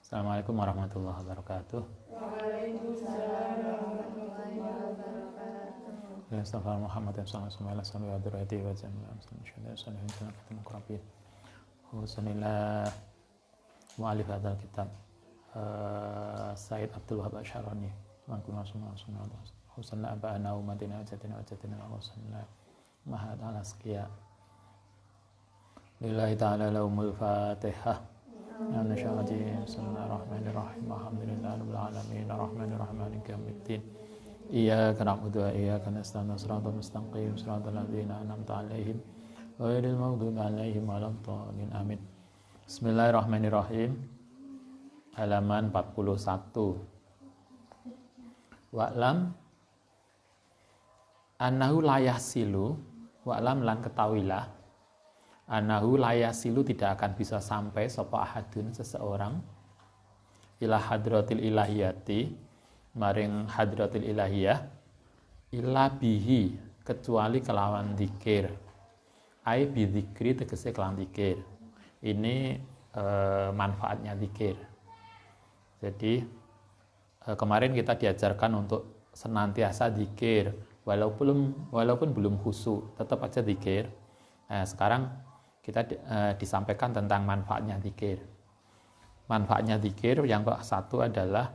Assalamualaikum warahmatullahi wabarakatuh. Waalaikumsalam warahmatullahi wabarakatuh. Astaghfirullah Muhammad sallallahu alaihi wasallam wa dzurriyyati wa jami'a muslimin salihin tanaffatul muqarrabin. Husanillah mu'allif hadzal kitab Said Abdul Wahab Asy'arani wa kunna sunna husanna abana wa madina jatina wa jatina wa husanna mahad al-asqiya lillahi ta'ala lahumul fatihah. Bismillahirrahmanirrahim. Alhamdulillahirabbil alamin arrahmanirrahim maliki yaumiddin. Iyyaka na'budu wa iyyaka nasta'in shiratal mustaqim shiratal ladzina an'amta 'alaihim ghairil maghdubi 'alaihim waladdallin. Amin. Bismillahirrahmanirrahim. Halaman 41. Wa'lam annahu la yasilu, wa'lam lan ketahuilah, anahu layasilu tidak akan bisa sampai sapa ahadun seseorang ila hadratil ilahiyati maring hadratil ilahiyah illa bihi kecuali kelawan zikir ai bi zikri tegese kelawan zikir. Ini manfaatnya zikir. Jadi kemarin kita diajarkan untuk senantiasa zikir walaupun belum khusyuk tetap aja zikir. Nah, sekarang kita disampaikan tentang manfaatnya zikir. Manfaatnya zikir yang satu adalah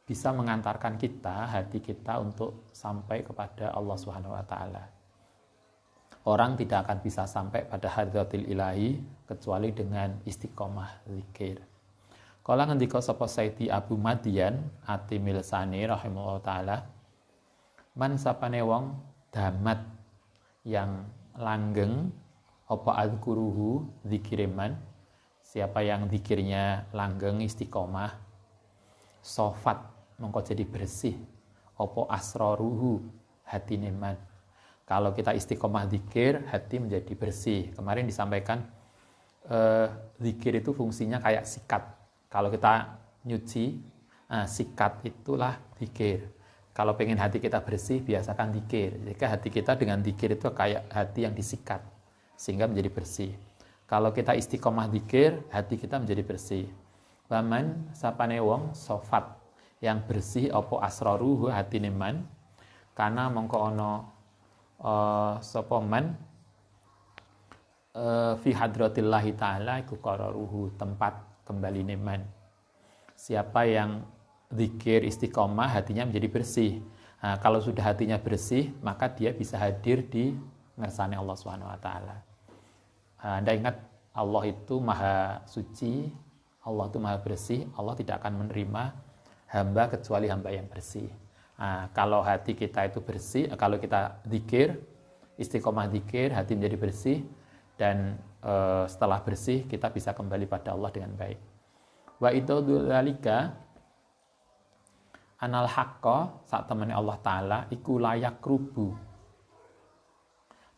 bisa mengantarkan hati kita untuk sampai kepada Allah Subhanahu wa taala. Orang tidak akan bisa sampai pada hadratil ilahi kecuali dengan istiqomah zikir. Kala ngendika sapa Sayyidi Abu Madian Atimil Sani rahimahullah taala, man sapane wong damat yang langgeng apa adzkuruhu zikireman, siapa yang zikirnya langgeng istiqomah, sofat mongko jadi bersih apa asraruhu hatine man. Kalau kita istiqomah zikir, hati menjadi bersih. Kemarin disampaikan zikir itu fungsinya kayak sikat. Kalau kita nyuci, sikat itulah zikir. Kalau pengen hati kita bersih, biasakan zikir. Jika hati kita dengan zikir itu kayak hati yang disikat, sehingga menjadi bersih. Kalau kita istiqomah zikir, hati kita menjadi bersih. Waman sapane wong sofat yang bersih opo asraruhu hati neman, karena mongko ono sapa man fi hadratillahi ta'ala iku qararuhu tempat kembali neman. Siapa yang zikir istiqomah, hatinya menjadi bersih. Nah, kalau sudah hatinya bersih, maka dia bisa hadir di ngersane Allah Subhanahu wa taala. Anda ingat Allah itu maha suci, Allah itu maha bersih, Allah tidak akan menerima hamba kecuali hamba yang bersih. Nah, kalau hati kita itu bersih, kalau kita zikir, istiqomah zikir, hati menjadi bersih, dan setelah bersih kita bisa kembali pada Allah dengan baik. Wa idzalika anal haqqo saat temani Allah Ta'ala iku layak rubu,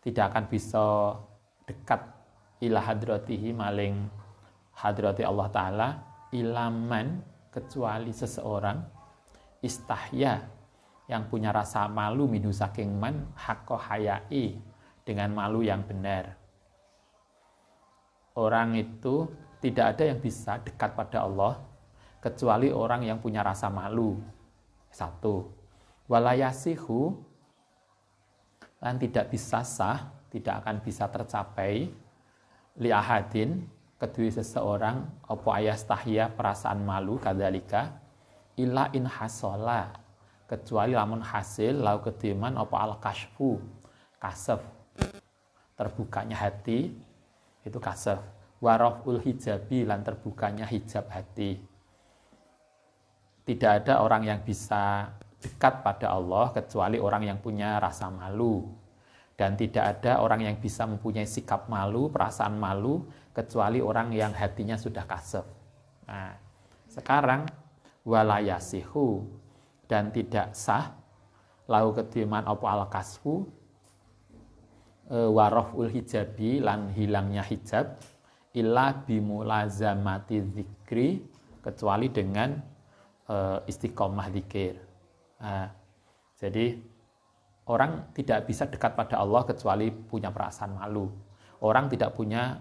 tidak akan bisa dekat ila hadratihi maling hadrati Allah Ta'ala ilaman kecuali seseorang istahya yang punya rasa malu minhu saking man haqqo hayai dengan malu yang benar. Orang itu tidak ada yang bisa dekat pada Allah kecuali orang yang punya rasa malu. Satu, walayasihu dan tidak bisa sah, tidak akan bisa tercapai li ahadin kedua seseorang apa ayastahya perasaan malu kadzalika illa in hasola kecuali lamun hasil lau kediman apa al kashfu kasaf terbukanya hati itu kasaf waraful hijabi lan terbukanya hijab hati. Tidak ada orang yang bisa dekat pada Allah kecuali orang yang punya rasa malu. Dan tidak ada orang yang bisa mempunyai sikap malu, perasaan malu, kecuali orang yang hatinya sudah kasef. Nah, sekarang walayasihu dan tidak sah lau kediman apa al kasfu waraful hijabi lan hilangnya hijab illa bimulazamati zikri kecuali dengan istiqomah zikir. Nah, jadi orang tidak bisa dekat pada Allah kecuali punya perasaan malu. Orang tidak punya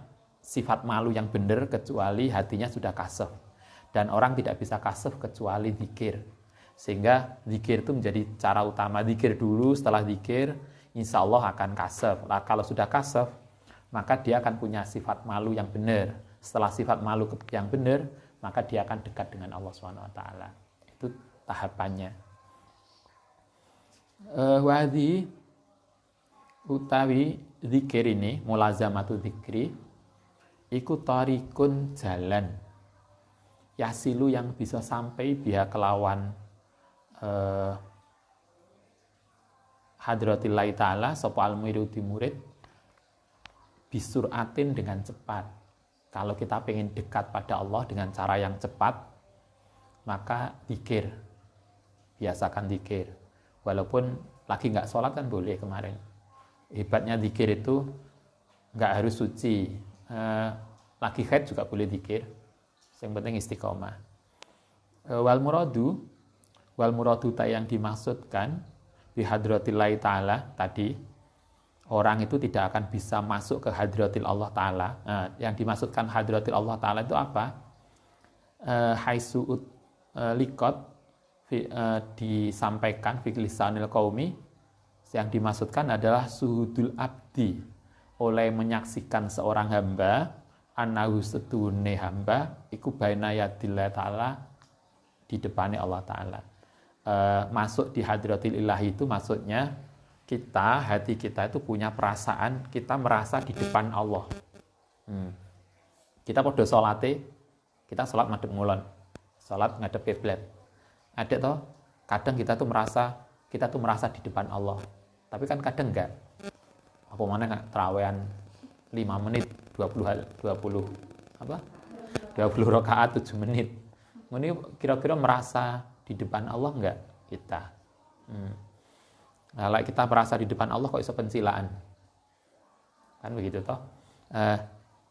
sifat malu yang benar kecuali hatinya sudah kasaf. Dan orang tidak bisa kasaf kecuali zikir. Sehingga zikir itu menjadi cara utama. Zikir dulu, setelah zikir insya Allah akan kasaf. Nah, kalau sudah kasaf, maka dia akan punya sifat malu yang benar. Setelah sifat malu yang benar, maka dia akan dekat dengan Allah SWT. Itu tahapannya. Wahdi utawi zikir ini, mulazamatu zikri, iku tarikun jalan yasilu yang bisa sampai biha kelawan hadratillahi ta'ala sapa al-muridu murid bisuratin dengan cepat. Kalau kita pengen dekat pada Allah dengan cara yang cepat, maka zikir, biasakan zikir. Walaupun lagi nggak sholat kan boleh kemarin. Hebatnya zikir itu nggak harus suci. Lagi haid juga boleh zikir. Yang penting istiqomah. Wal muradu ta yang dimaksudkan di hadratillahi ta'ala tadi, orang itu tidak akan bisa masuk ke hadratil Allah Ta'ala. Yang dimaksudkan hadratil Allah Ta'ala itu apa? Haisu'ud likot disampaikan fi lisanil qaumi, yang dimaksudkan adalah suhudul abdi, oleh menyaksikan seorang hamba, annahu setune hamba iku baina yadillah ta'ala, di depannya Allah Ta'ala. Masuk di hadratil ilahi itu maksudnya kita, hati kita itu punya perasaan kita merasa di depan Allah. Kita podo salate, kita salat madhep ngulon, salat ngadep kiblat. Ada toh, kadang kita tuh merasa di depan Allah. Tapi kan kadang enggak. Apa mana enggak terawehan 5 menit, 20 rakaat 7 menit. Ini kira-kira merasa di depan Allah enggak kita? Kalau kita merasa di depan Allah kok iso pensilaan? Kan begitu toh?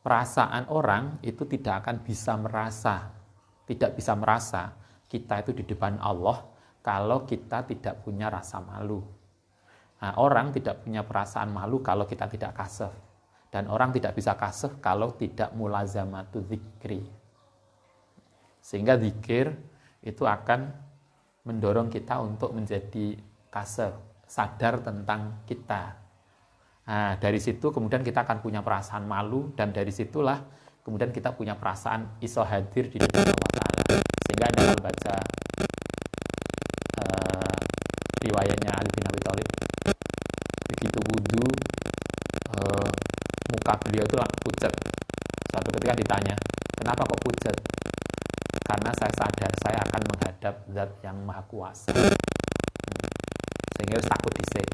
Perasaan orang itu tidak akan bisa merasa, tidak bisa merasa kita itu di depan Allah kalau kita tidak punya rasa malu. Nah, orang tidak punya perasaan malu kalau kita tidak kasaf. Dan orang tidak bisa kasaf kalau tidak mulazamatu zikri. Sehingga zikir itu akan mendorong kita untuk menjadi kasaf, sadar tentang kita. Nah, dari situ kemudian kita akan punya perasaan malu, dan dari situlah kemudian kita punya perasaan iso hadir di depan Allah Ta'ala. Sehingga Anda kalau baca riwayatnya Ali bin Abi Thalib, begitu wudu, muka beliau itu pucat. Suatu ketika ditanya, kenapa kok pucat? Karena saya sadar saya akan menghadap Zat yang Maha Kuasa. Sehingga harus takut dhisik.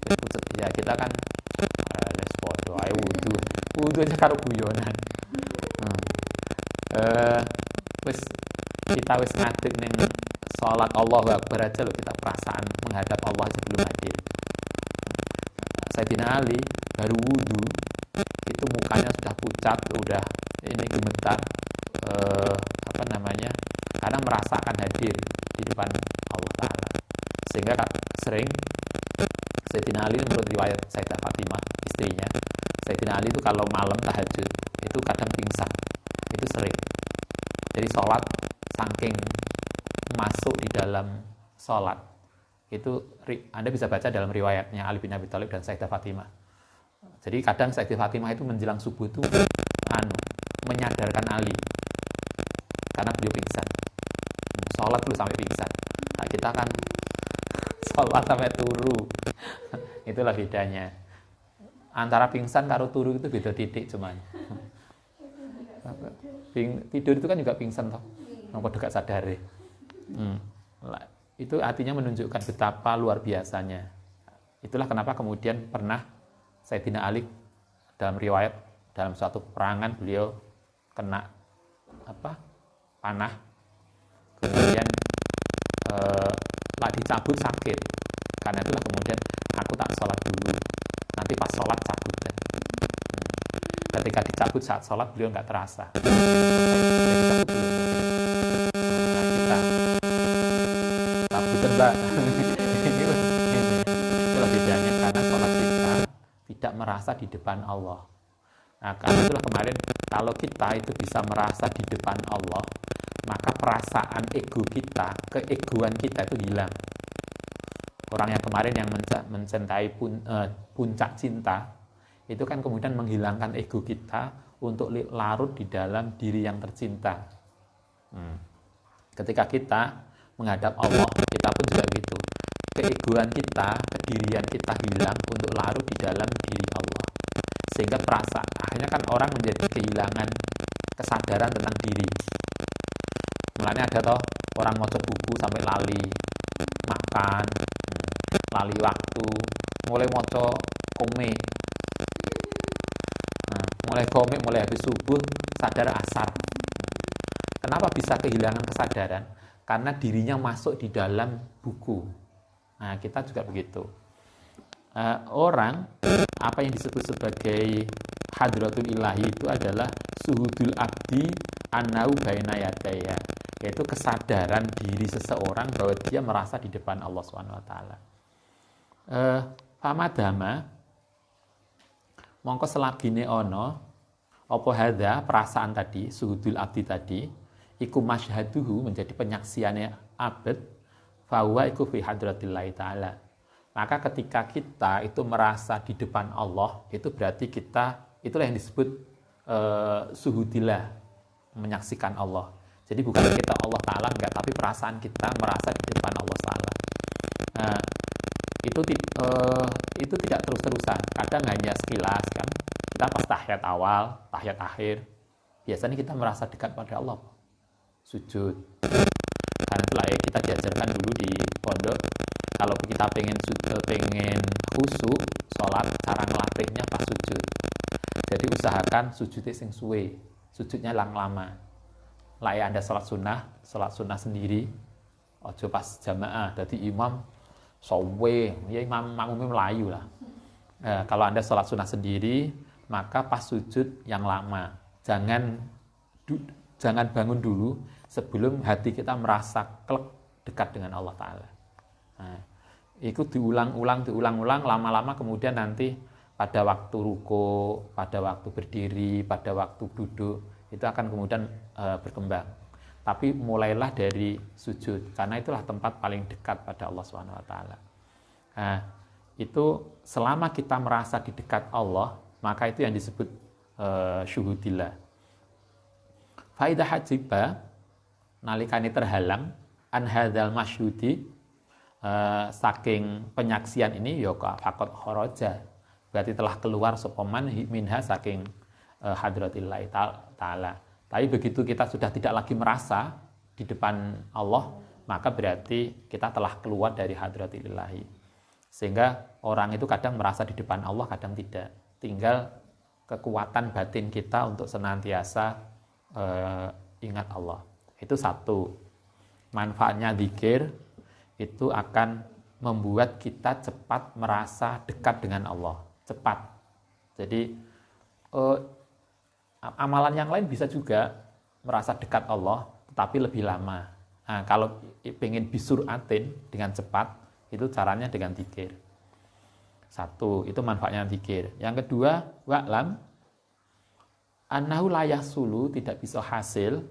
Pucat ya, kita kan les podo ae wudu aja karo guyonan. Kita wis ngadeg ning salat Allahu Akbar aja loh, kita perasaan menghadap Allah aja belum hadir. Sayyidina Ali baru wudu itu mukanya sudah pucat, udah ini gemetar, karena merasa akan hadir di depan Allah Ta'ala. Sehingga sering Sayyidina Ali, menurut riwayat Sayyidah Fatimah istrinya, Sayyidina Ali itu kalau malam tahajud itu kadang pingsan, itu sering. Jadi sholat saking masuk di dalam sholat itu, Anda bisa baca dalam riwayatnya Ali bin Abi Thalib dan Sayyidah Fatimah. Jadi kadang Sayyidah Fatimah itu menjelang subuh itu menyadarkan Ali karena beliau pingsan. Sholat dulu sampai pingsan. Nah, kita kan sholat sampai turu. Itulah bedanya. Antara pingsan karo turu itu beda titik cuman. Tidur itu kan juga pingsan toh. Napa gak sadar. Itu artinya menunjukkan betapa luar biasanya. Itulah kenapa kemudian pernah Sayyidina Ali dalam riwayat, dalam suatu peperangan beliau kena panah, kemudian dicabut sakit. Karena itulah kemudian aku tak sholat dulu, nanti pas sholat cabut. Ketika dicabut saat sholat beliau nggak terasa. Mbak. Itulah bedanya, karena sholat kita tidak merasa di depan Allah. Nah, karena itulah kemarin kalau kita itu bisa merasa di depan Allah, maka perasaan ego kita, keegoan kita itu hilang. Orang yang kemarin yang mencintai puncak cinta, itu kan kemudian menghilangkan ego kita untuk larut di dalam diri yang tercinta. Ketika kita menghadap Allah, kita pun juga gitu. Keegoan kita, kedirian kita hilang untuk larut di dalam diri Allah. Sehingga akhirnya kan orang menjadi kehilangan kesadaran tentang diri. Mulanya ada toh orang maca buku sampai lali makan, lali waktu, mulai maca komik. Nah, mulai komik, mulai habis subuh, sadar asar. Kenapa bisa kehilangan kesadaran? Karena dirinya masuk di dalam buku. Nah, kita juga begitu. Orang, apa yang disebut sebagai hadratul ilahi itu adalah suhudul abdi annau baina yadaya, yaitu kesadaran diri seseorang bahwa dia merasa di depan Allah SWT. Famadama, mongko selagine ono, apa hadza perasaan tadi, suhudul abdi tadi, iku masyhaduhu menjadi penyaksiannya abad, fahuwa iku fi hadratillahi ta'ala. Maka ketika kita itu merasa di depan Allah, itu berarti kita, itulah yang disebut suhudillah, menyaksikan Allah. Jadi bukan kita Allah Ta'ala, enggak, tapi perasaan kita merasa di depan Allah Ta'ala. Nah, itu tidak terus-terusan, kadang hanya sekilas kan. Kita pas tahiyat awal, tahiyat akhir, biasanya kita merasa dekat pada Allah, sujud. Karena itulah ya kita diajarkan dulu di pondok, kalau kita pengen khusyuk sholat, cara ngelatihnya pas sujud. Jadi usahakan sujudnya sing suwe, sujudnya lama. Lah ya Anda sholat sunnah sendiri, ojo pas jamaah, jadi imam sowe, ya imam makmumnya melayu lah. Kalau Anda sholat sunnah sendiri, maka pas sujud yang lama. Jangan bangun dulu sebelum hati kita merasa klek dekat dengan Allah Ta'ala. Nah, itu diulang-ulang, lama-lama kemudian nanti pada waktu ruku, pada waktu berdiri, pada waktu duduk, itu akan kemudian berkembang. Tapi mulailah dari sujud, karena itulah tempat paling dekat pada Allah SWT. Nah, itu selama kita merasa di dekat Allah, maka itu yang disebut syuhudillah. Faidah hajiba, nalikani terhalang, an hadzal masyhudi, saking penyaksian ini ya faqad kharaja, berarti telah keluar sopaman minha saking hadratillahi ta'ala. Tapi begitu kita sudah tidak lagi merasa di depan Allah, maka berarti kita telah keluar dari hadratillahi. Sehingga orang itu kadang merasa di depan Allah, kadang tidak. Tinggal kekuatan batin kita untuk senantiasa ingat Allah. Itu satu. Manfaatnya zikir itu akan membuat kita cepat merasa dekat dengan Allah. Cepat. Jadi amalan yang lain bisa juga merasa dekat Allah, tetapi lebih lama. Nah, kalau ingin bisuratin dengan cepat, itu caranya dengan zikir. Satu, itu manfaatnya zikir. Yang kedua, wa'lam annahu la yahsulu, tidak bisa hasil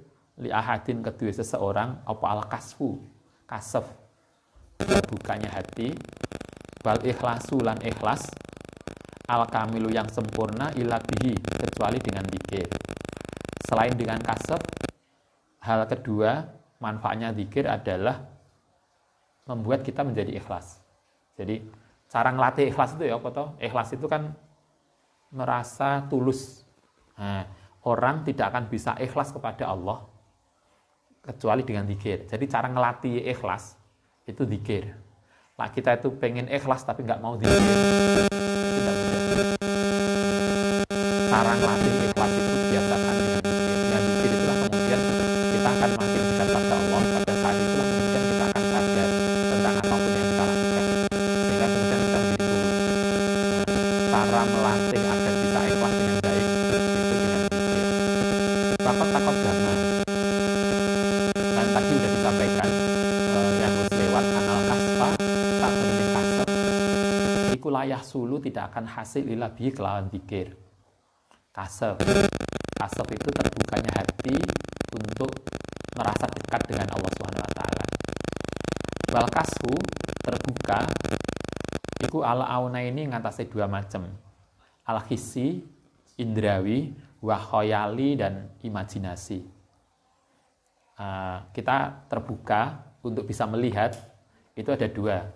li ahadin kedua seseorang apa al-kasfu, kasaf, bukanya hati, wal ikhlasu lan ikhlas, al-kamilu yang sempurna illa bihi, kecuali dengan zikir. Selain dengan kasaf, hal kedua manfaatnya zikir adalah membuat kita menjadi ikhlas. Jadi cara ngelatih ikhlas itu ya apa toh? Ikhlas itu kan merasa tulus. Nah, orang tidak akan bisa ikhlas kepada Allah kecuali dengan zikir. Jadi cara ngelatih ikhlas itu zikir. Nah, kita itu pengen ikhlas tapi nggak mau zikir, itu tidak mudah. Cara ngelatih ikhlas itu biasakan dengan zikir. Dengan zikir itulah kemudian kita akan makin dekat pada Allah. Pada saat itulah kemudian kita akan sadar tentang apapun yang kita lakukan, sehingga kemudian kita menjadi tulus. Cara melatih agar bisa ikhlas dengan baik itu dengan zikir. Bapak takut dhamma, dan tadi sudah disampaikan yang harus lewat anal kasfa, tak boleh kasaf, iku layah sulu tidak akan hasil ila bihi kelawan zikir. Kasef. Kasef itu terbukanya hati untuk merasa dekat dengan Allah Subhanahu wa taala. Wal kasfu terbuka iku ala auna ini ngatasi dua macam. Al hissi indrawi wa khayali dan imajinasi. Kita terbuka untuk bisa melihat itu ada dua.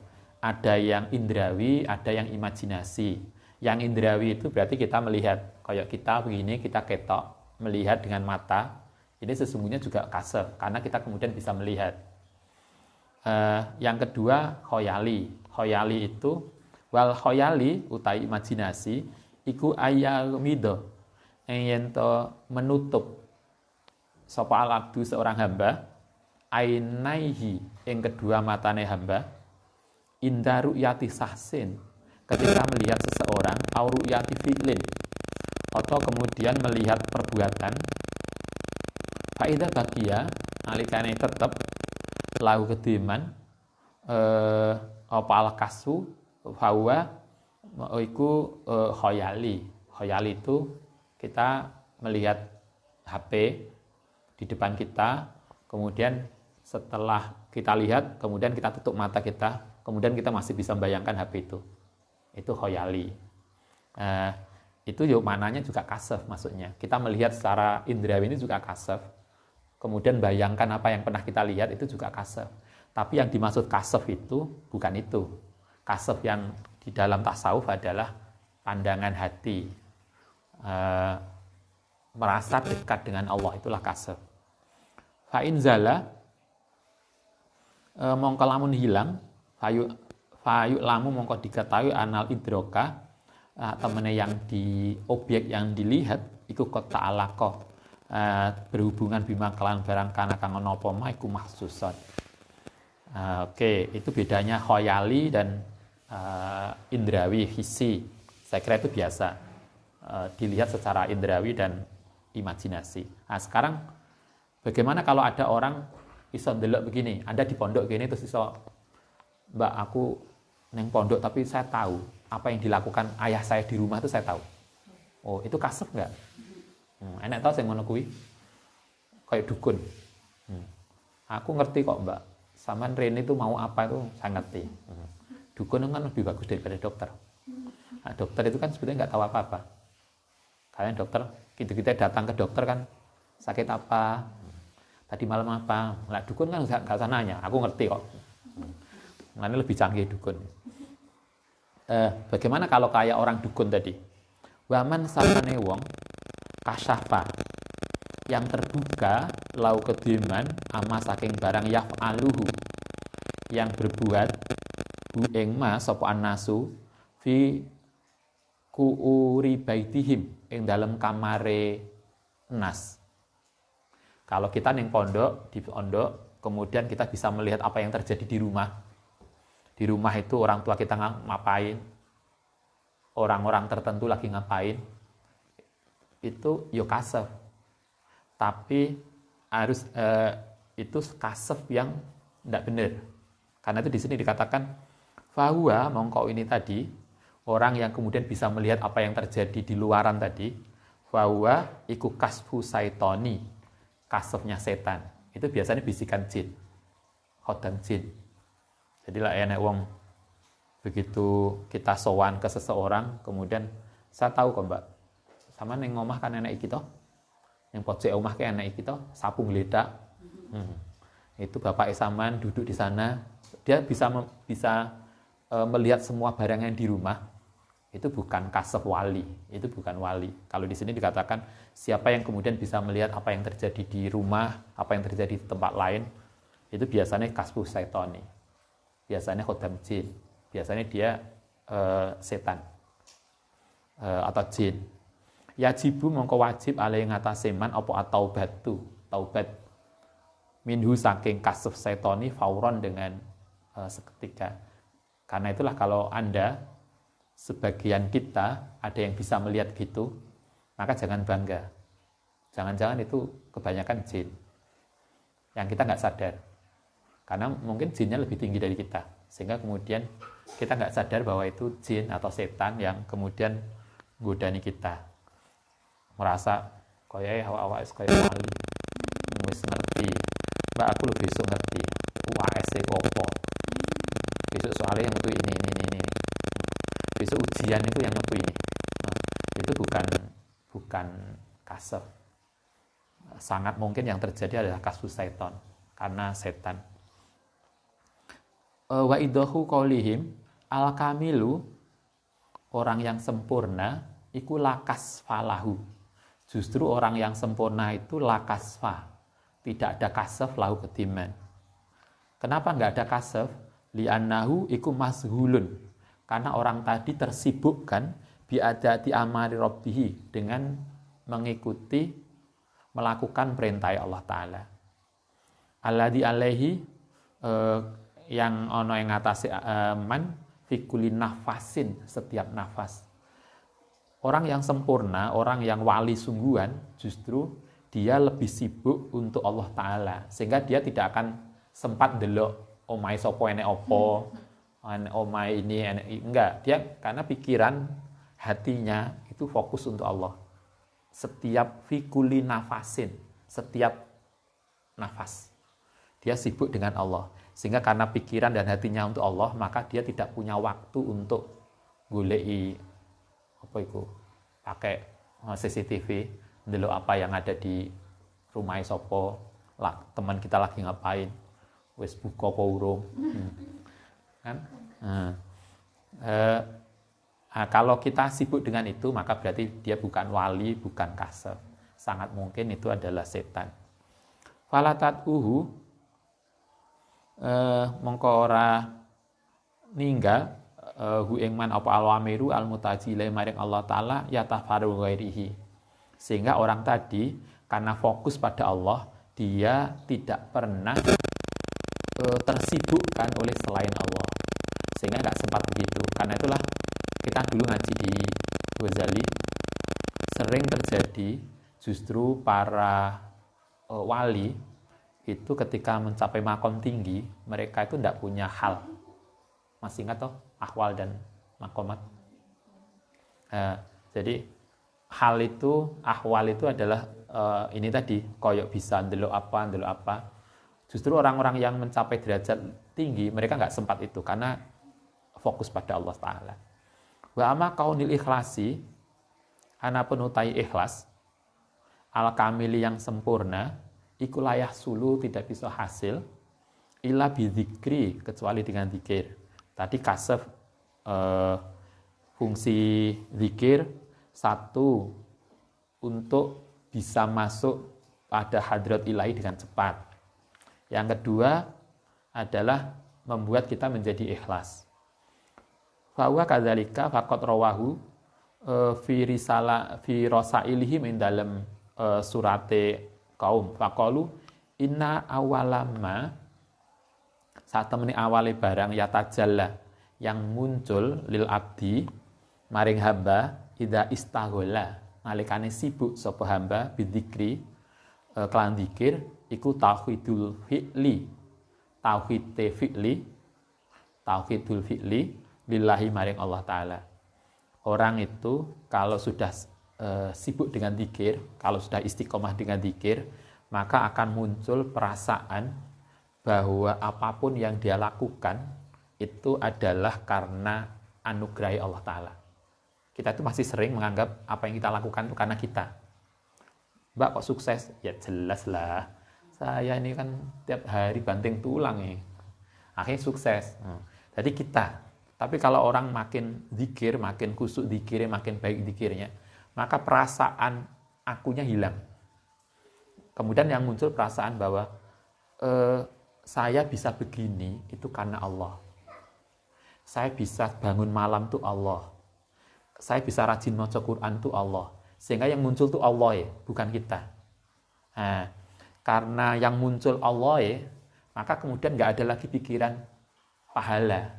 Ada yang indrawi, ada yang imajinasi. Yang indrawi itu berarti kita melihat kayak kita begini, kita ketok melihat dengan mata. Ini sesungguhnya juga kasef karena kita kemudian bisa melihat. Yang kedua khoyali. Khoyali itu wal khoyali utai imajinasi iku ayamido yen to menutup sapa al-abdu seorang hamba ainaihi yang kedua matane hamba inda ru'yati sahsin ketika melihat seseorang au ru'yati fi'lin atau kemudian melihat perbuatan faida bagia nalikane tetep lahu kediman apa al-kasu bahwa iku khoyali. Khoyali itu kita melihat HP di depan kita, kemudian setelah kita lihat, kemudian kita tutup mata kita, kemudian kita masih bisa membayangkan HP itu. Itu khoyali. Itu yuk mananya juga kasef maksudnya. Kita melihat secara indrawi ini juga kasef. Kemudian bayangkan apa yang pernah kita lihat itu juga kasef. Tapi yang dimaksud kasef itu bukan itu. Kasef yang di dalam tasawuf adalah pandangan hati. Merasa dekat dengan Allah, itulah kasef. Fa'in zala mongko lamun hilang, fayu lamu mongko diketahui anal idroka temene yang di objek yang dilihat iku kota alaqah berhubungan bima kelan barang kana kang ana apa ma iku mahsusan. Oke, itu bedanya khoyali dan indrawi hissi. Saya kira itu biasa dilihat secara indrawi dan imajinasi. Nah, sekarang bagaimana kalau ada orang iso ndelok begini, Anda di pondok gini terus iso, Mbak aku neng pondok tapi saya tahu apa yang dilakukan ayah saya di rumah itu saya tahu. Oh, itu kasef enggak? Enak tahu saya ngono kuwi. Kayak dukun. Aku ngerti kok, Mbak. Saman Rene itu mau apa itu saya ngerti. Dukun kan lebih bagus daripada dokter. Nah, dokter itu kan sebenarnya nggak tahu apa-apa. Kalian dokter, kita datang ke dokter kan sakit apa, tadi malam apa. Nah, dukun kan nggak usah nanya, aku ngerti kok. Nah, ini lebih canggih dukun. Bagaimana kalau kayak orang dukun tadi? Waman sarane wong kasyafa yang terbuka lau kediman ama saking barang yaf'aluhu yang berbuat hu ing ma sapa annasu fi kuuri baitihim ing dalam kamare nas. Kalau kita ning pondok, di pondok, kemudian kita bisa melihat apa yang terjadi di rumah. Di rumah itu orang tua kita ngapain, orang-orang tertentu lagi ngapain, itu yo kasef. Tapi harus itu kasef yang tidak benar. Karena itu di sini dikatakan fahuwa mongko ini tadi orang yang kemudian bisa melihat apa yang terjadi di luaran tadi, fahuwa iku kasfu saitoni, kasefnya setan. Itu biasanya bisikan jin, khodam jin. Jadi lah enek wong begitu kita sowan ke seseorang, kemudian saya tahu kok Mbak, sama neng omah kan enek iki toh, yang pojok omah kan enek iki toh, sapu geledak. Itu bapak Isaman duduk di sana, dia bisa melihat semua barang yang di rumah. Itu bukan kasef wali, itu bukan wali. Kalau di sini dikatakan siapa yang kemudian bisa melihat apa yang terjadi di rumah, apa yang terjadi di tempat lain, itu biasanya kasfu saitoni, biasanya khodam jin, biasanya dia setan atau jin. Yajibu mongko wajib alai ngatasi man apa at-taubatu, taubat minhu saking kasf saitoni fauron dengan seketika. Karena itulah kalau Anda sebagian kita ada yang bisa melihat gitu, maka jangan bangga. Jangan-jangan itu kebanyakan jin yang kita nggak sadar. Karena mungkin jinnya lebih tinggi dari kita, sehingga kemudian kita nggak sadar bahwa itu jin atau setan yang kemudian godani kita. merasa koyoke awak-awak koyo wali wis ngerti. Mbak aku lebih besok ngerti UAS opo. Besok soalnya yang itu ini. Besok ujian itu yang itu ini. Nah, itu bukan kasef. Sangat mungkin yang terjadi adalah kasus setan, karena setan. Wa idahu qaulihim al-kamilu, orang yang sempurna iku lakas falahu. Justru orang yang sempurna itu lakasfa, tidak ada kasef lahu kediman. Kenapa enggak ada kasef? Li'annahu iku mashulun, karena orang tadi tersibukkan biadati amali rabbihi, dengan mengikuti melakukan perintah Allah Ta'ala. Alladzi alaihi yang ono yang ngatasi man fikuli nafasin, setiap nafas. Orang yang sempurna, orang yang wali sungguhan, justru dia lebih sibuk untuk Allah Ta'ala, sehingga dia tidak akan sempat delok omai sopo enek opo, omai ini enek, enggak. Dia karena pikiran hatinya itu fokus untuk Allah. Setiap fikuli nafasin, setiap nafas dia sibuk dengan Allah, sehingga karena pikiran dan hatinya untuk Allah, maka dia tidak punya waktu untuk goleki apa itu, pakai CCTV ndelok apa yang ada di rumah sopo, teman kita lagi ngapain, wis buka apa urung, kan? Kalau kita sibuk dengan itu, maka berarti dia bukan wali, bukan kasef. Sangat mungkin itu adalah setan. Falatat mongko ora ninggal hu ing man apa alwamiru almutajile maring Allah Ta'ala yatafaru ghairihi. Sehingga orang tadi karena fokus pada Allah, dia tidak pernah tersibukkan oleh selain Allah, sehingga nggak sempat begitu. Karena itulah kita dulu ngaji di Ghazali, sering terjadi justru para wali itu ketika mencapai makom tinggi, mereka itu tidak punya hal. Masih ingat toh ahwal dan makomat? Jadi hal itu, ahwal itu adalah ini tadi, koyok bisa ndelok apa. Justru orang-orang yang mencapai derajat tinggi, mereka nggak sempat itu karena fokus pada Allah Ta'ala. Wa ama kaunil ikhlasi, anapun utai ikhlas, al-kamili yang sempurna, iku layah sulu tidak bisa hasil, illa bidzikri, kecuali dengan zikir. Tadi kasef fungsi zikir, satu, untuk bisa masuk pada hadrat ilahi dengan cepat. Yang kedua adalah membuat kita menjadi ikhlas. Fahuwa kadzalika faqad rawahu fi rasailihi min dalam surate kaum faqalu inna awalamma, saat temeni awale barang yatajalla yang muncul lil abdi maring hamba ida istaghola nalikane sibuk sapa hamba bidzikri kelan zikir iku tauhidul fi'li lillahi maring Allah Ta'ala. Orang itu kalau sudah sibuk dengan zikir, kalau sudah istiqomah dengan zikir, maka akan muncul perasaan bahwa apapun yang dia lakukan itu adalah karena anugerah Allah Ta'ala. Kita itu masih sering menganggap apa yang kita lakukan itu karena kita. Mbak kok sukses? Ya jelas lah. Saya ini kan tiap hari banting tulang nih. Akhirnya sukses. Jadi kita. Tapi kalau orang makin zikir, makin kusuk zikirnya, makin baik zikirnya, maka perasaan akunya hilang. Kemudian yang muncul perasaan bahwa saya bisa begini itu karena Allah. Saya bisa bangun malam itu Allah. Saya bisa rajin maca Quran itu Allah. Sehingga yang muncul itu Allah ya, bukan kita. Nah, karena yang muncul Allah ya, maka kemudian nggak ada lagi pikiran pahala.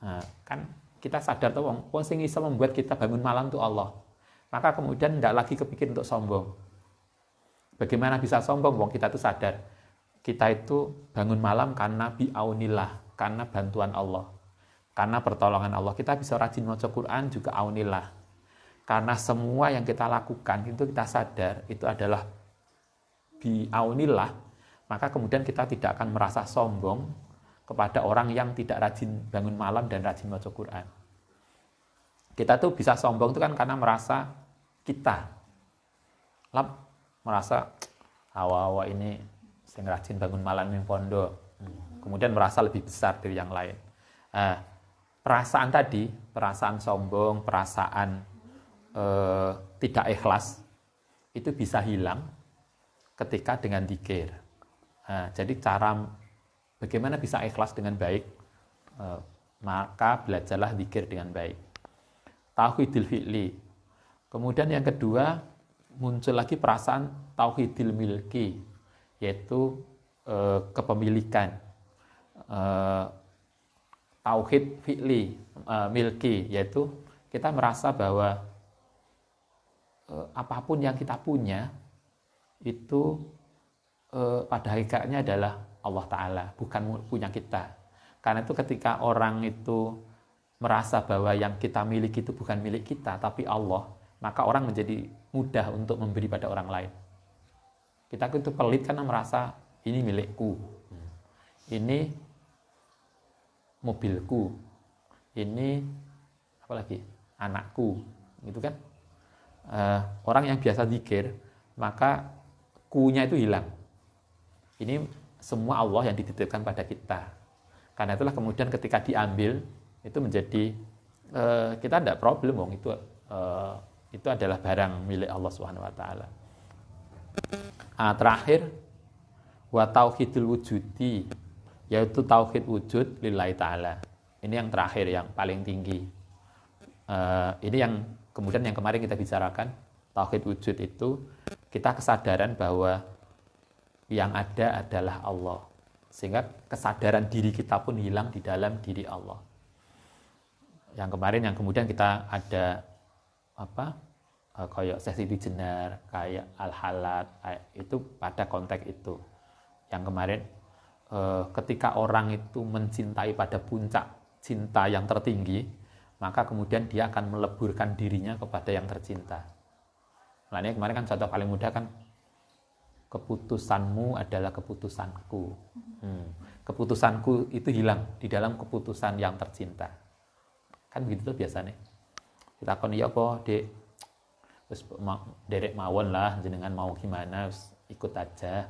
Nah, kan kita sadar tuh wong sing iso membuat kita bangun malam itu Allah. Maka kemudian tidak lagi kepikir untuk sombong. Bagaimana bisa sombong? Wong kita tuh sadar kita itu bangun malam karena biaunillah, karena bantuan Allah, karena pertolongan Allah. Kita bisa rajin maca Quran juga aunillah, Karena semua yang kita lakukan itu kita sadar itu adalah bi'aunillah, maka kemudian kita tidak akan merasa sombong kepada orang yang tidak rajin bangun malam dan rajin baca Quran. Kita tuh bisa sombong itu kan karena merasa kita merasa awa-awa ini sing rajin bangun malam ning pondok. Kemudian merasa lebih besar dari yang lain. Perasaan tadi, perasaan sombong, perasaan tidak ikhlas itu bisa hilang ketika dengan dzikir. Jadi cara bagaimana bisa ikhlas dengan baik, maka belajarlah dzikir dengan baik. Tauhidul fi'li. Kemudian yang kedua muncul lagi perasaan tauhidul milki, yaitu kepemilikan. Tauhid fi'li, milki, yaitu kita merasa bahwa apapun yang kita punya itu pada hakikatnya adalah Allah Ta'ala, bukan punya kita. Karena itu ketika orang itu merasa bahwa yang kita miliki itu bukan milik kita, tapi Allah, maka orang menjadi mudah untuk memberi pada orang lain. Kita itu pelit karena merasa ini milikku, ini mobilku, ini apalagi anakku, gitu kan? Orang yang biasa zikir, maka kunya itu hilang. Ini semua Allah yang dititipkan pada kita. Karena itulah kemudian ketika diambil itu menjadi kita tidak problem, itu adalah barang milik Allah Subhanahu Wa Taala. Terakhir, wa tauhidul wujudi, yaitu tauhid wujud lillahi ta'ala. Ini yang terakhir, yang paling tinggi. Ini yang kemudian yang kemarin kita bicarakan, tauhid wujud itu kita kesadaran bahwa yang ada adalah Allah. Sehingga kesadaran diri kita pun hilang di dalam diri Allah. Yang kemarin yang kemudian kita ada kayak sesi jenar, kayak al-halat, itu pada konteks itu. Yang kemarin ketika orang itu mencintai pada puncak cinta yang tertinggi, maka kemudian dia akan meleburkan dirinya kepada yang tercinta. Makanya kemarin kan contoh paling mudah kan, keputusanmu adalah keputusanku. Keputusanku itu hilang di dalam keputusan yang tercinta. Kan begitu tuh biasanya. Kita kon ya apa, Dek? Terus derek mawon lah, jenengan mau gimana, ikut aja.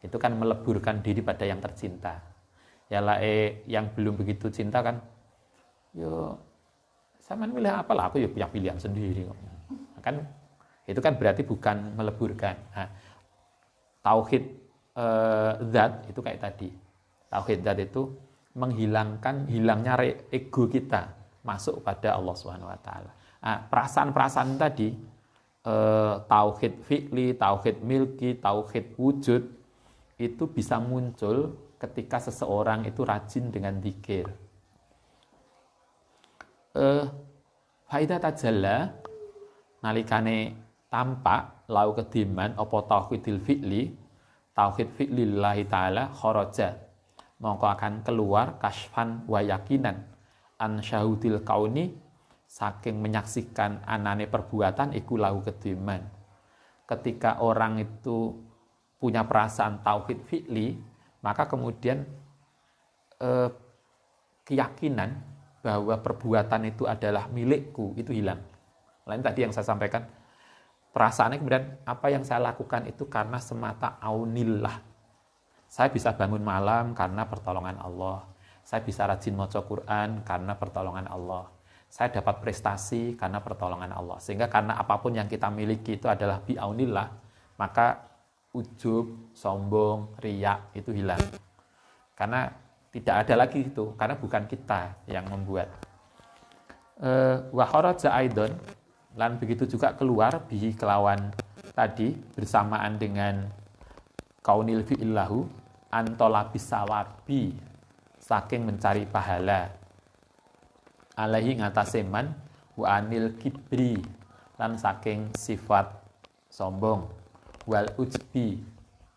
Itu kan meleburkan diri pada yang tercinta. Ya lah yang belum begitu cinta kan, yo sama milih apalah, aku ya punya pilihan sendiri. Kan itu kan berarti bukan meleburkan. Tauhid zat itu kayak tadi. Tauhid zat itu hilangnya ego kita masuk pada Allah Subhanahu Wa Taala. Perasaan-perasaan tadi, tauhid fi'li, tauhid milki, tauhid wujud, itu bisa muncul ketika seseorang itu rajin dengan dzikir. Faida tajalla, nalikane tampak lau kediman apa tauhidil fi'li, tauhid fi'lillahi ta'ala kharaja, mongko akan keluar kasfan wa yakinan an syahudil kauni, saking menyaksikan anane perbuatan iku lau kediman. Ketika orang itu punya perasaan tauhid fi'li, maka kemudian keyakinan bahwa perbuatan itu adalah milikku itu hilang. Lain tadi yang saya sampaikan, perasaannya kemudian apa yang saya lakukan itu karena semata aunillah. Saya bisa bangun malam karena pertolongan Allah. Saya bisa rajin maca Quran karena pertolongan Allah. Saya dapat prestasi karena pertolongan Allah. Sehingga karena apapun yang kita miliki itu adalah bi'aunillah, maka ujub, sombong, riya itu hilang. Karena tidak ada lagi itu, karena bukan kita yang membuat. Wa kharaja aidon, lan begitu juga keluar bihi kelawan tadi bersamaan dengan kaunil fi'illahu antolabis sawabi, saking mencari pahala, alaihi ngatasi man wa anil kibri, lan saking sifat sombong, wal ujbi,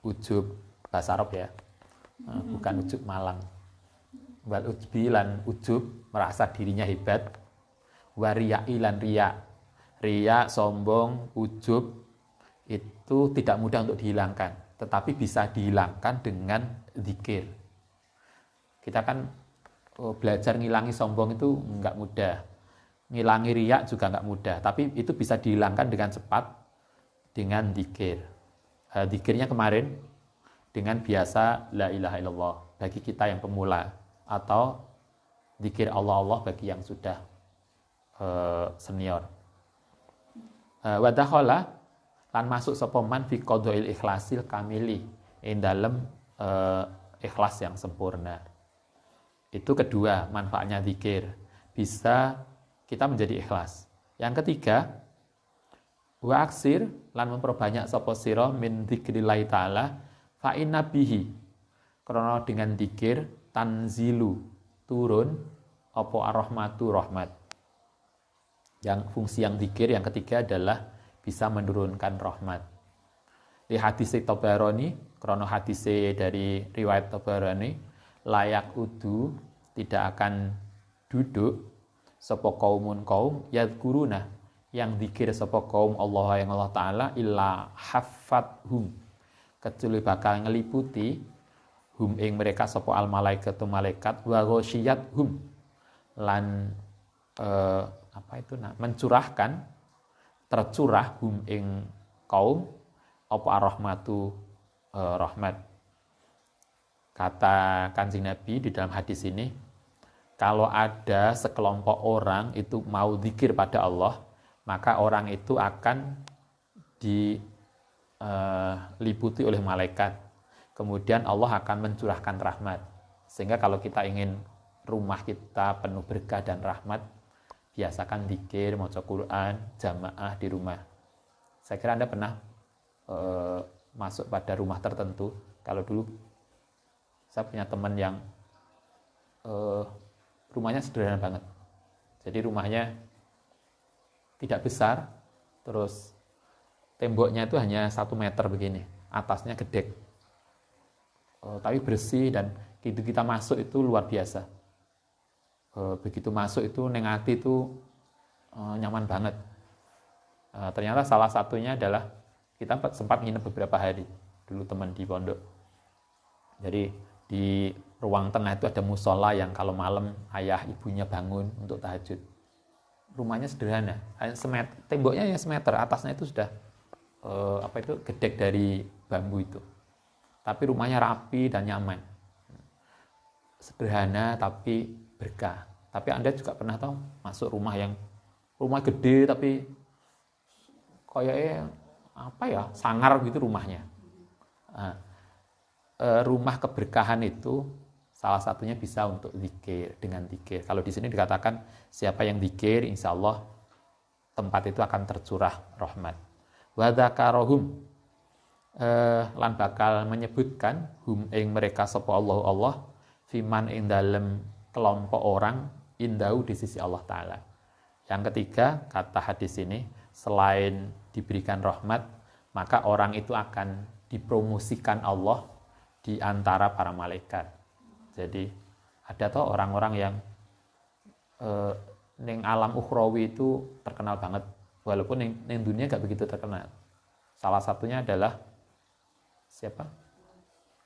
ujub bahasa Arab ya, bukan ujub Malang. Wal ujbi lan ujub, merasa dirinya hebat, wa riya'i lan riya, Riya, sombong, ujub itu tidak mudah untuk dihilangkan, tetapi bisa dihilangkan dengan zikir. Kita kan belajar ngilangi sombong itu nggak mudah, ngilangi riya juga nggak mudah, tapi itu bisa dihilangkan dengan cepat dengan zikir. Zikirnya kemarin dengan biasa la ilaha illallah bagi kita yang pemula, atau zikir Allah bagi yang sudah senior. Wa dakhala lan masuk sapa man fi qadha'il ikhlasil kamili ing dalem ikhlas yang sempurna. Itu kedua manfaatnya zikir, bisa kita menjadi ikhlas. Yang ketiga, wa aksir lan memperbanyak sapa sira min dzikrillah taala fa inna bihi, karena dengan zikir tanzilu turun apa ar-rahmatu rahmat. Yang fungsi yang zikir yang ketiga adalah bisa menurunkan rahmat. Di hadis Tabarani, krono hadis dari riwayat Tabarani, layak udu tidak akan duduk sapa kaumun kaum yadkuruna yang zikir sapa kaum Allah yang Allah taala illa haffathum, kecuali bakal ngeliputi hum ing mereka sapa al malaikatu malaikat wa ghasyiyatuhum lan mencurahkan tercurah hum ing kaum apa ar-rahmatu rahmat. Kata Kanjeng Nabi di dalam hadis ini, kalau ada sekelompok orang itu mau zikir pada Allah, maka orang itu akan diliputi oleh malaikat. Kemudian Allah akan mencurahkan rahmat. Sehingga kalau kita ingin rumah kita penuh berkah dan rahmat, biasakan zikir, maca Quran, jamaah di rumah. Saya kira Anda pernah masuk pada rumah tertentu. Kalau dulu saya punya teman yang rumahnya sederhana banget. Jadi rumahnya tidak besar, terus temboknya itu hanya 1 meter begini, atasnya gedek. Tapi bersih, dan begitu kita masuk itu luar biasa. Begitu masuk itu neng ati itu nyaman banget. Ternyata salah satunya adalah kita sempat nginep beberapa hari dulu teman di pondok. Jadi di ruang tengah itu ada musola yang kalau malam ayah ibunya bangun untuk tahajud. Rumahnya sederhana, temboknya ya semeter, atasnya itu sudah gedek dari bambu itu. Tapi rumahnya rapi dan nyaman. Sederhana tapi berkah. Tapi Anda juga pernah tahu masuk rumah gede tapi kayaknya sangar gitu rumahnya. Rumah keberkahan itu salah satunya bisa untuk zikir, dengan zikir. Kalau di sini dikatakan siapa yang zikir, insya Allah tempat itu akan tercurah rahmat. Wa dzakarohum lan bakal menyebutkan hum ing mereka sapa Allah fiman ing dalem kelompok orang indau di sisi Allah taala. Yang ketiga, kata hadis ini, selain diberikan rahmat, maka orang itu akan dipromosikan Allah di antara para malaikat. Jadi ada toh orang-orang yang ning alam ukhrawi itu terkenal banget, walaupun ning dunia gak begitu terkenal. Salah satunya adalah siapa?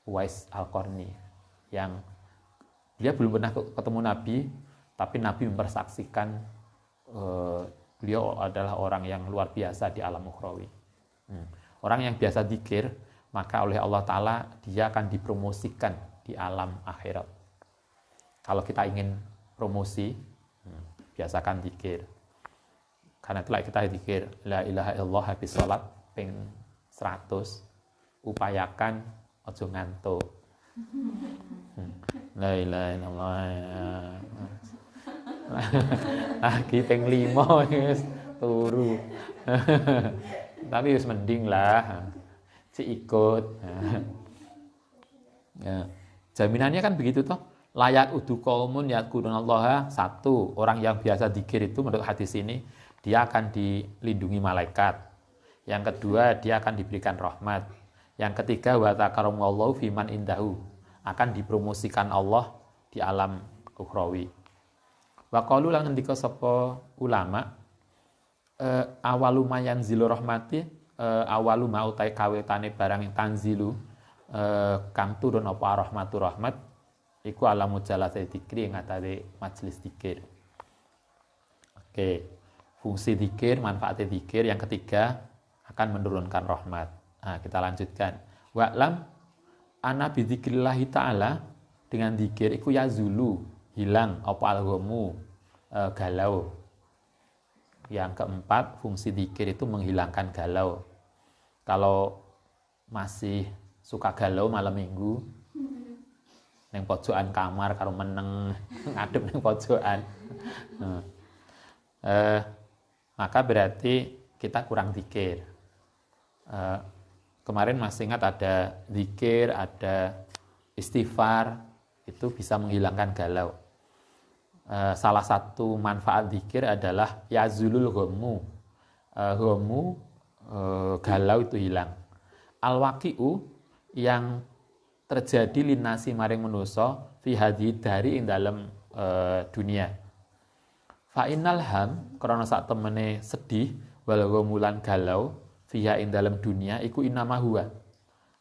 Uwais Al-Qarni, yang dia belum pernah ketemu Nabi, tapi Nabi mempersaksikan beliau adalah orang yang luar biasa di alam ukhrawi. Orang yang biasa zikir, maka oleh Allah Ta'ala dia akan dipromosikan di alam akhirat. Kalau kita ingin promosi, biasakan zikir. Karena itulah kita zikir la ilaha illallah habis sholat ping 100, upayakan ojo ngantuk. La ilaha illallah. Lagi ping 5 wis turu. Tapi wis mending lah. Ikut. Ya. Jaminannya kan begitu toh. Layak udu qaumun yadkurunallaha, 1, orang yang biasa zikir itu menurut hadis ini dia akan dilindungi malaikat. Yang kedua, dia akan diberikan rahmat. Yang ketiga, wa takaramallahu fiman indahu, akan dipromosikan Allah di alam ukhrawi. Wa qalu lan ngendika sapa ulama, awalu mayan zilu rahmati awalu mau utai kawitane barang yang tanzilu kang turun apa rahmatu rahmat iku alamu jalasai dikri yang ngatasi majelis dikir. Oke, fungsi dikir, manfaatnya dikir yang ketiga akan menurunkan rahmat. Nah, kita lanjutkan. Wa'lam ana bidzikrillahi ta'ala dengan dikir iku yazulu hilang apa alghamu galau. Yang keempat, fungsi dikir itu menghilangkan galau. Kalau masih suka galau malam minggu, neng pojokan kamar karo meneng ngadep neng pojokan, maka berarti kita kurang dikir. Kemarin masih ingat ada zikir, ada istighfar, itu bisa menghilangkan galau. Salah satu manfaat zikir adalah yazulul ghamu. Galau itu hilang. Al-waqi'u yang terjadi linasi maring manusa fi hadhi dari ing dalam dunia. Fa innal ham krana sak temene sedih wal ghamulan galau fiha ing dalam dunia iku inama huwa.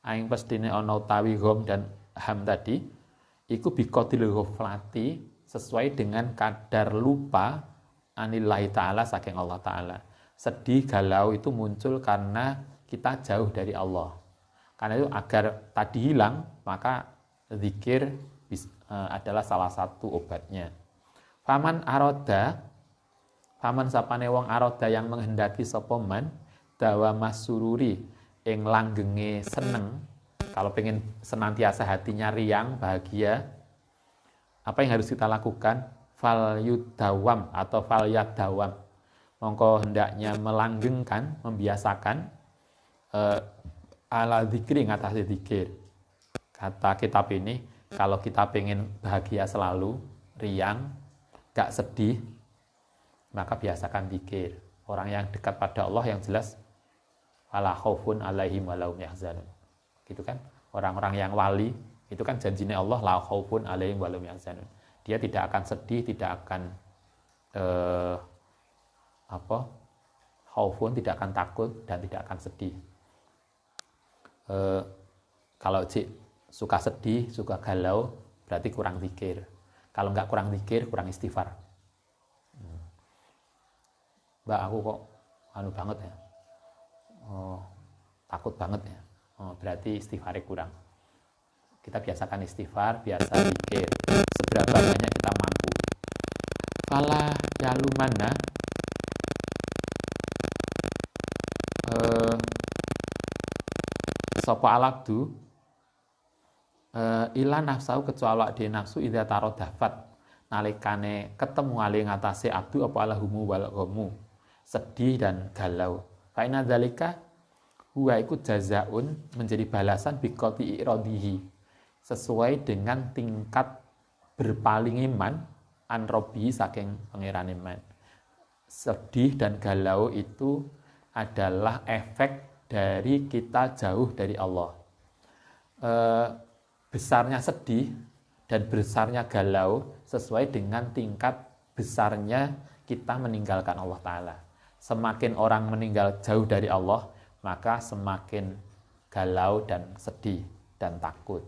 Aing pestine ana utawi gham dan ham tadi iku biqatil ghaflati sesuai dengan kadar lupa anillahi ta'ala saking Allah ta'ala. Sedih, galau itu muncul karena kita jauh dari Allah. Karena itu agar tadi hilang, maka zikir adalah salah satu obatnya. Faman sapane wong aroda yang menghendaki sapa man dawa masururi ing langgenge seneng. Kalau pengen senantiasa hatinya riang, bahagia, apa yang harus kita lakukan? Fal yudawam atau fal yadawam. Mongko hendaknya melanggengkan, membiasakan ala zikri ngatasi zikir. Kata kitab ini, kalau kita pengen bahagia selalu, riang, gak sedih, maka biasakan zikir. Orang yang dekat pada Allah yang jelas wala khaufun alaihim walahum yahzanun. Gitu kan? Orang-orang yang wali itu kan janjinya Allah la khaufun alaihim walahum yahzanun. Dia tidak akan sedih, tidak akan khaufun, tidak akan takut dan tidak akan sedih. Kalau suka sedih, suka galau, berarti kurang zikir. Kalau nggak kurang zikir, kurang istighfar. Mbak, aku kok banget ya, takut banget ya. Berarti istighfarnya kurang. Kita biasakan istighfar, biasa zikir. Seberapa banyak kita mampu. Fala yalumana sapa alabdu ila nafsu kecuali awake nafsu idza tarodafat nalikane ketemu ali ngatasé abdu apa alahumu wal ghamu sedih dan galau. Fa inna dzalika huwa iku jazaun menjadi balasan biqati iradihi sesuai dengan tingkat berpaling iman an robbi saking pangeran iman. Sedih dan galau itu adalah efek dari kita jauh dari Allah. Besarnya sedih dan besarnya galau sesuai dengan tingkat besarnya kita meninggalkan Allah Ta'ala. Semakin orang meninggal jauh dari Allah, maka semakin galau dan sedih dan takut.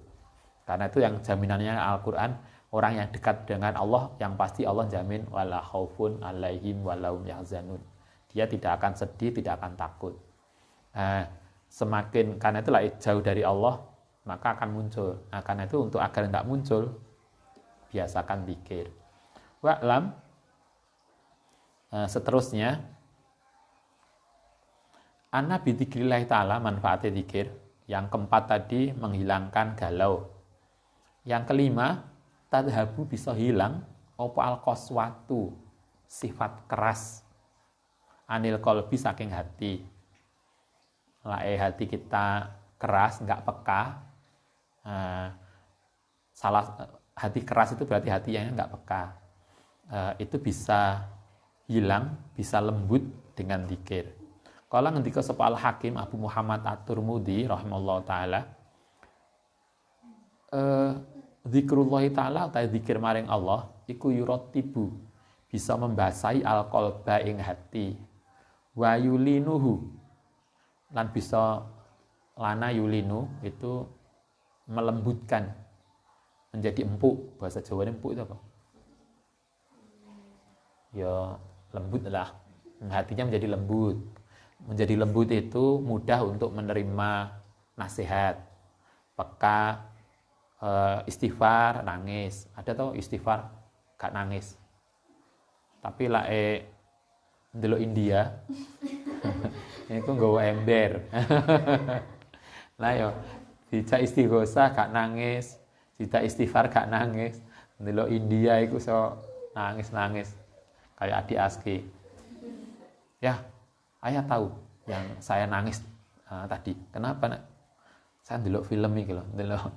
Karena itu yang jaminannya Al-Quran, orang yang dekat dengan Allah, yang pasti Allah jamin wala khaufun alaihim walahum yahzanun. Dia tidak akan sedih, tidak akan takut. Semakin karena itulah jauh dari Allah, maka akan muncul. Nah, karena itu untuk agar tidak muncul, biasakan zikir. Wa'lam, seterusnya, anna bidzikrillah ta'ala manfaatnya zikir. Yang keempat tadi menghilangkan galau. Yang kelima, tadhabu bisa hilang opo al-qaswatu, sifat keras anil qalbi saking hati. Hati kita keras, enggak peka. Hati keras itu berarti hati yang enggak peka. Itu bisa hilang, bisa lembut dengan zikir. Kala ngendika sapa Al-Hakim Abu Muhammad At-Tirmidzi rahimallahu taala, zikrullah ta'ala atau zikir maring Allah iku yuratibu bisa membasahi al-qalba ing hati Wa yulinuhu, lan bisa lana yulinu itu melembutkan, menjadi empuk. Bahasa Jawanya empuk itu apa? Ya lembut lah, hatinya menjadi lembut. Menjadi lembut itu mudah untuk menerima nasihat, peka, istighfar, nangis. Ada tau istighfar gak nangis, tapi lah ndelok India itu nggawa ember. Lah yo dijak istighosah gak nangis, dijak istighfar gak nangis, ndelok India iku so nangis-nangis kayak adik Aski. Ya, ayah tahu yang saya nangis tadi. Kenapa nak? Saya ndelok film iki lho, ndelok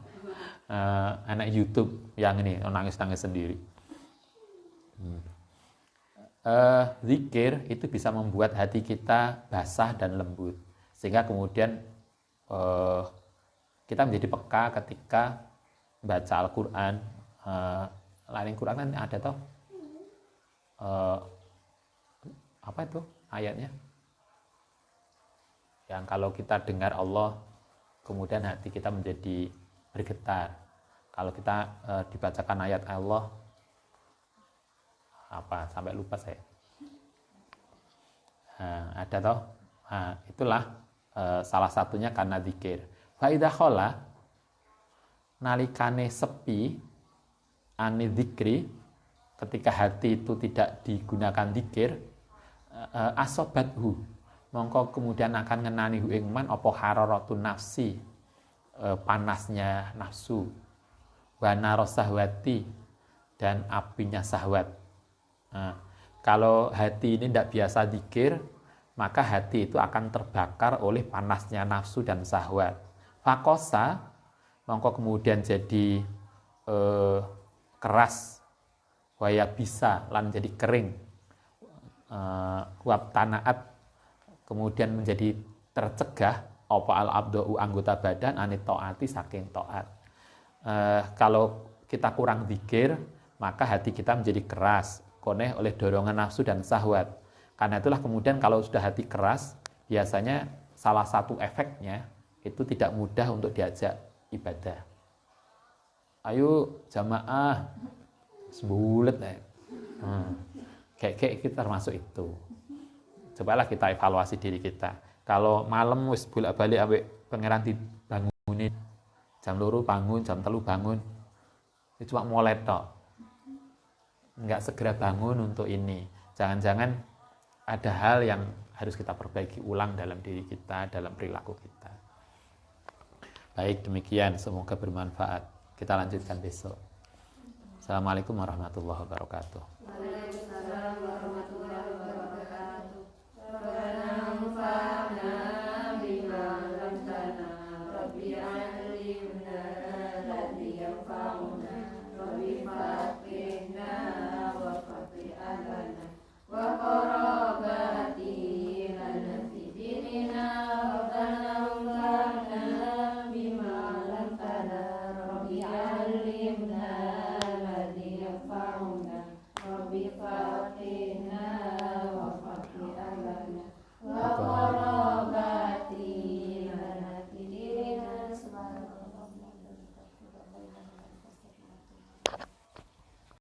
anak YouTube yang ini nangis-nangis sendiri. Zikir itu bisa membuat hati kita basah dan lembut, sehingga kemudian kita menjadi peka ketika baca Al-Quran. Lain Quran kan ada toh apa itu ayatnya, yang kalau kita dengar Allah kemudian hati kita menjadi bergetar. Kalau kita dibacakan ayat Allah apa sampai lupa saya. Ada toh. Itulah salah satunya karena zikir. Fa idza khala, nalikane sepi ani zikri, ketika hati itu tidak digunakan zikir, asobathu, mongko kemudian akan ngenani ing man apa hararatun nafsi, panasnya nafsu, wa narasahwati, dan apinya sahwat. Kalau hati ini tidak biasa zikir, maka hati itu akan terbakar oleh panasnya nafsu dan syahwat. Fakosa, mongko kemudian jadi keras, waya bisa lan jadi kering, wab tanaat, kemudian menjadi tercegah apa al abdu anggota badan anit taati saking taat. Kalau kita kurang zikir, maka hati kita menjadi keras, koneh oleh dorongan nafsu dan syahwat. Karena itulah kemudian kalau sudah hati keras, biasanya salah satu efeknya itu tidak mudah untuk diajak ibadah. Ayo jamaah sebulet ya. Kayak kita termasuk itu. Cobalah kita evaluasi diri kita. Kalau malam wis bolak-balik ambek pangeran dibangunin, jam 2 bangun, jam 3 bangun, itu cuma mulai tok. Enggak segera bangun untuk ini. Jangan-jangan ada hal yang harus kita perbaiki ulang dalam diri kita, dalam perilaku kita. Baik, demikian. Semoga bermanfaat. Kita lanjutkan besok. Assalamualaikum warahmatullahi wabarakatuh. Waalaikumsalam warahmatullahi wabarakatuh. Rabbana anfa'na bima 'allamtana, Rabbi 'allimna alladhi yanfa'una, Rabbi faqihna wa faqih ahlana wa qarabati lana fi dinina. Rabbana anfa'na bima 'allamtana, Rabbi 'allimna alladhi yanfa'una, Rabbi faqihna